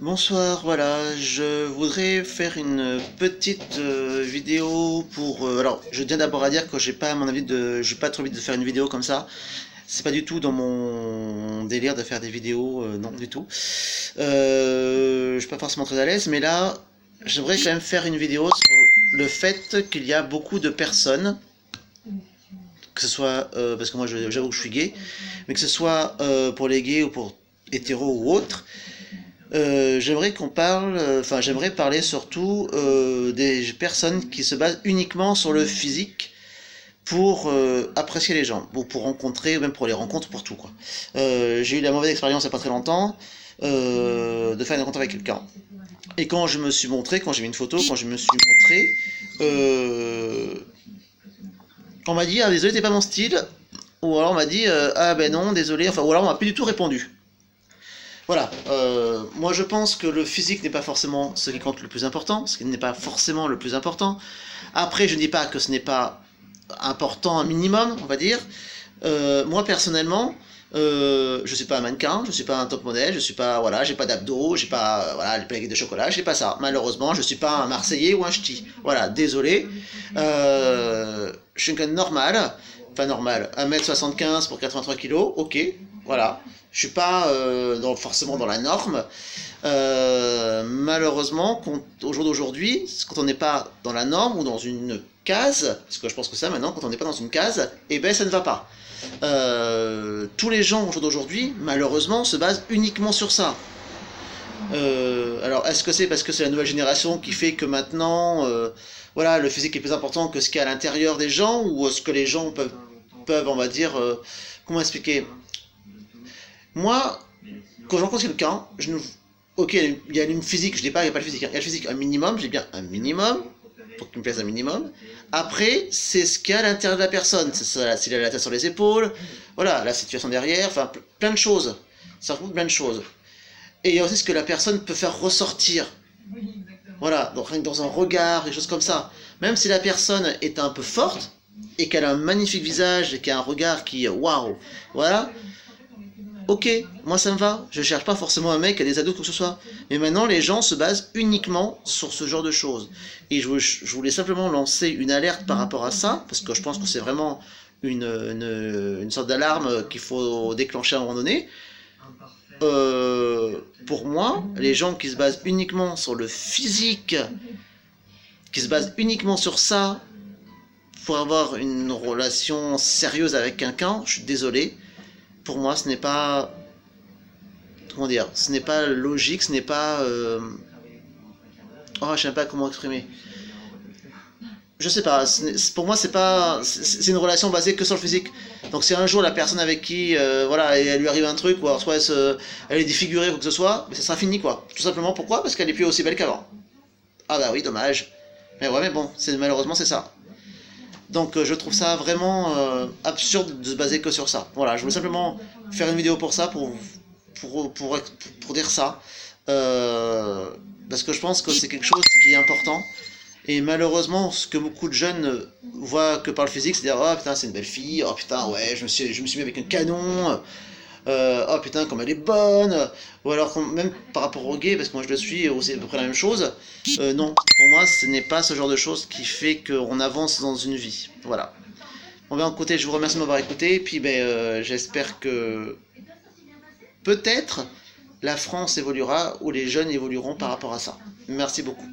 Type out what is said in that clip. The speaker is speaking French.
Bonsoir, voilà, je voudrais faire une petite vidéo pour. Alors, je tiens d'abord à dire que j'ai pas trop envie de faire une vidéo comme ça. C'est pas du tout dans mon délire de faire des vidéos, non du tout. Je suis pas forcément très à l'aise, mais là, j'aimerais quand même faire une vidéo sur le fait qu'il y a beaucoup de personnes, que ce soit parce que moi j'avoue que je suis gay, mais que ce soit pour les gays ou pour hétéros ou autres. J'aimerais qu'on parle, enfin j'aimerais parler surtout des personnes qui se basent uniquement sur le physique pour apprécier les gens, ou pour rencontrer, ou même pour les rencontres, pour tout quoi. J'ai eu la mauvaise expérience il n'y a pas très longtemps de faire une rencontre avec quelqu'un. Et quand je me suis montré, quand j'ai mis une photo, quand je me suis montré, on m'a dit ah désolé t'es pas mon style, ou alors on m'a dit ah ben non désolé, enfin ou alors on m'a plus du tout répondu. Voilà, moi je pense que le physique n'est pas forcément ce qui compte le plus important, ce qui n'est pas forcément le plus important. Après, je ne dis pas que ce n'est pas important un minimum, on va dire. Moi personnellement, je suis pas un mannequin, je suis pas un top modèle, je suis pas, voilà, j'ai pas d'abdos, j'ai pas, voilà, les plaquettes de chocolat, j'ai pas ça. Malheureusement, je suis pas un Marseillais ou un ch'ti. Voilà, désolé. Je suis quelqu'un de normal, enfin normal, 1m75 pour 83 kilos, ok, voilà. Je suis pas forcément dans la norme. Malheureusement, au jour d'aujourd'hui, quand on n'est pas dans la norme ou dans une case, parce que je pense que ça maintenant, quand on n'est pas dans une case, eh ben ça ne va pas. Tous les gens au jour d'aujourd'hui, malheureusement, se basent uniquement sur ça. Alors, est-ce que c'est parce que c'est la nouvelle génération qui fait que maintenant, voilà, le physique est plus important que ce qu'il y a à l'intérieur des gens, ou est-ce que les gens peuvent on va dire, comment expliquer? Moi, quand je rencontre quelqu'un, ok, il y a une physique, je dis pas, il n'y a pas de physique, il y a le physique, un minimum, j'ai bien un minimum, pour qu'il me plaise un minimum. Après, c'est ce qu'il y a à l'intérieur de la personne, c'est ça, s'il a la tête sur les épaules, voilà, la situation derrière, enfin, plein de choses. Ça regroupe plein de choses. Et il y a aussi ce que la personne peut faire ressortir. Voilà, donc rien que dans un regard, des choses comme ça. Même si la personne est un peu forte, et qu'elle a un magnifique visage, et qu'elle a un regard qui, waouh, voilà. Ok, moi ça me va, je cherche pas forcément un mec à des ados ou quoi que ce soit. Mais maintenant les gens se basent uniquement sur ce genre de choses. Et je voulais simplement lancer une alerte par rapport à ça, parce que je pense que c'est vraiment une sorte d'alarme qu'il faut déclencher à un moment donné. Pour moi, les gens qui se basent uniquement sur le physique, qui se basent uniquement sur ça, pour avoir une relation sérieuse avec quelqu'un, je suis désolé. Pour moi, ce n'est pas, comment dire, ce n'est pas logique, ce n'est pas, oh, je sais pas comment exprimer. Je sais pas. Pour moi, c'est pas, c'est une relation basée que sur le physique. Donc, si un jour la personne avec qui, voilà, elle lui arrive un truc, ou alors soit elle est défigurée ou quoi que ce soit, mais ça sera fini quoi. Tout simplement pourquoi? Parce qu'elle est plus aussi belle qu'avant. Ah bah oui, dommage. Mais ouais, mais bon, malheureusement c'est ça. Donc je trouve ça vraiment absurde de se baser que sur ça. Voilà, je voulais simplement faire une vidéo pour ça, pour dire ça. Parce que je pense que c'est quelque chose qui est important. Et malheureusement, ce que beaucoup de jeunes voient que par le physique, c'est dire oh putain c'est une belle fille, oh putain ouais je me suis mis avec un canon, oh putain comme elle est bonne, ou alors même par rapport au gay, parce que moi je le suis, c'est à peu près la même chose. Non, pour moi ce n'est pas ce genre de choses qui fait qu'on avance dans une vie. Voilà. Bon ben écoutez, je vous remercie de m'avoir écouté, et puis ben j'espère que peut-être la France évoluera, ou les jeunes évolueront par rapport à ça. Merci beaucoup.